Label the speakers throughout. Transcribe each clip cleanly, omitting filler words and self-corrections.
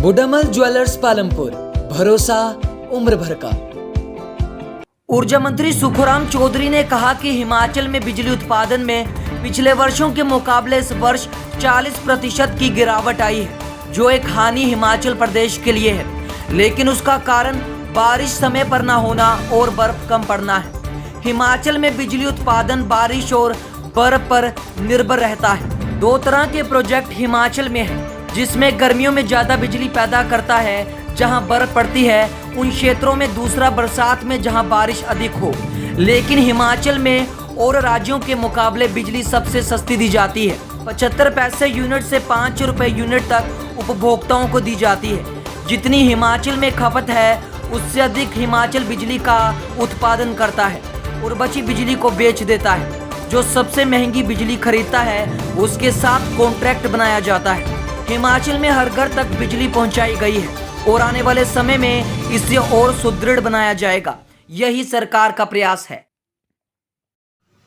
Speaker 1: बुडामल jewellers Palampur, भरोसा उम्र भर का। ऊर्जा मंत्री सुखराम चौधरी ने कहा कि हिमाचल में बिजली उत्पादन में पिछले वर्षों के मुकाबले इस वर्ष 40% की गिरावट आई है, जो एक हानि हिमाचल प्रदेश के लिए है। लेकिन उसका कारण बारिश समय पर न होना और बर्फ कम पड़ना है। हिमाचल में बिजली उत्पादन बारिश और बर्फ पर निर्भर रहता है। 2 तरह के प्रोजेक्ट हिमाचल में है, जिसमें गर्मियों में ज़्यादा बिजली पैदा करता है जहां बर्फ पड़ती है उन क्षेत्रों में, दूसरा बरसात में जहां बारिश अधिक हो। लेकिन हिमाचल में और राज्यों के मुकाबले बिजली सबसे सस्ती दी जाती है। 75 पैसे यूनिट से 5 रुपये यूनिट तक उपभोक्ताओं को दी जाती है। जितनी हिमाचल में खपत है उससे अधिक हिमाचल बिजली का उत्पादन करता है और बची बिजली को बेच देता है। जो सबसे महंगी बिजली खरीदता है उसके साथ कॉन्ट्रैक्ट बनाया जाता है। हिमाचल में हर घर तक बिजली पहुंचाई गई है और आने वाले समय में इसे और सुदृढ़ बनाया जाएगा। यही सरकार का प्रयास है।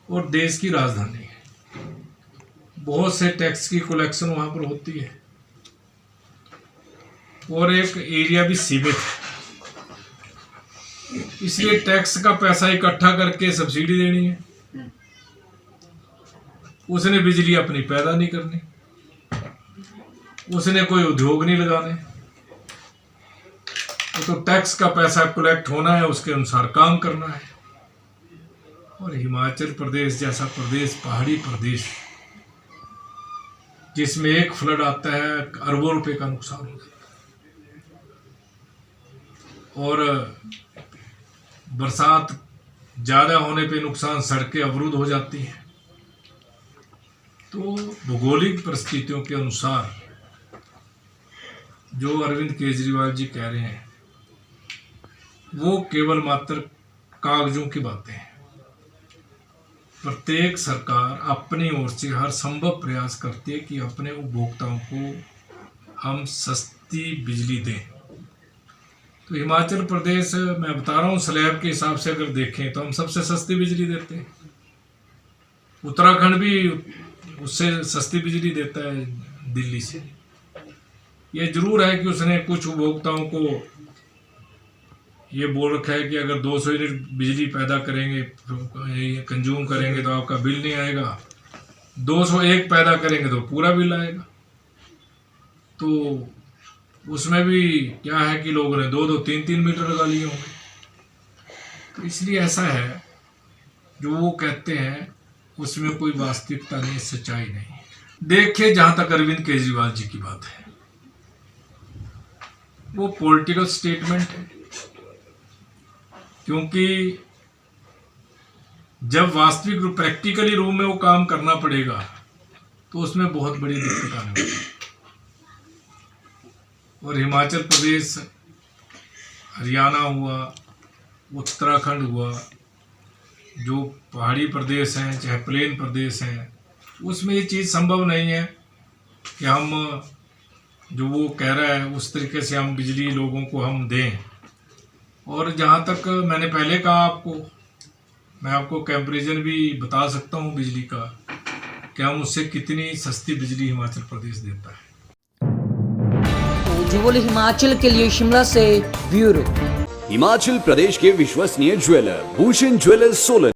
Speaker 2: और देश की राजधानी है, बहुत से टैक्स की कलेक्शन वहां पर होती है और एक एरिया भी सीमित है, इसलिए टैक्स का पैसा इकट्ठा करके सब्सिडी देनी है। उसने बिजली अपनी पैदा नहीं करनी, उसने कोई उद्योग नहीं लगाने, तो टैक्स का पैसा कलेक्ट होना है, उसके अनुसार काम करना है। और हिमाचल प्रदेश जैसा प्रदेश, पहाड़ी प्रदेश, जिसमें एक फ्लड आता है अरबों रुपए का नुकसान हो जाता है और बरसात ज्यादा होने पे नुकसान, सड़कें अवरुद्ध हो जाती हैं। तो भौगोलिक परिस्थितियों के अनुसार जो अरविंद केजरीवाल जी कह रहे हैं वो केवल मात्र कागजों की बातें हैं। प्रत्येक सरकार अपनी ओर से हर संभव प्रयास करती है कि अपने उपभोक्ताओं को हम सस्ती बिजली दें। तो हिमाचल प्रदेश, मैं बता रहा हूँ, स्लैब के हिसाब से अगर देखें तो हम सबसे सस्ती बिजली देते हैं। उत्तराखंड भी उससे सस्ती बिजली देता है दिल्ली से। ये जरूर है कि उसने कुछ उपभोक्ताओं को ये बोल रखा है कि अगर 200 यूनिट बिजली पैदा करेंगे, कंज्यूम करेंगे तो आपका बिल नहीं आएगा, 201 पैदा करेंगे तो पूरा बिल आएगा। तो उसमें भी क्या है कि लोगों ने 2-2, 3-3 मीटर लगा लिए होंगे। तो इसलिए ऐसा है, जो वो कहते हैं उसमें कोई वास्तविकता नहीं, सच्चाई नहीं। देखिए, जहां तक अरविंद केजरीवाल जी की बात है, वो पॉलिटिकल स्टेटमेंट है, क्योंकि जब वास्तविक प्रैक्टिकली रूप में वो काम करना पड़ेगा तो उसमें बहुत बड़ी दिक्कत आने वाली है। और हिमाचल प्रदेश, हरियाणा हुआ, उत्तराखंड हुआ, जो पहाड़ी प्रदेश हैं चाहे प्लेन प्रदेश हैं, उसमें ये चीज़ संभव नहीं है कि हम जो वो कह रहा है उस तरीके से हम बिजली लोगों को हम दें। और जहाँ तक मैंने पहले कहा आपको, मैं आपको कंपैरिजन भी बता सकता हूँ बिजली का, कि हम उससे कितनी सस्ती बिजली हिमाचल प्रदेश देता है।
Speaker 1: उज्ज्वल हिमाचल के लिए शिमला से ब्यूरो।
Speaker 3: हिमाचल प्रदेश के विश्वसनीय ज्वेलर भूषण ज्वेलर्स सोलन।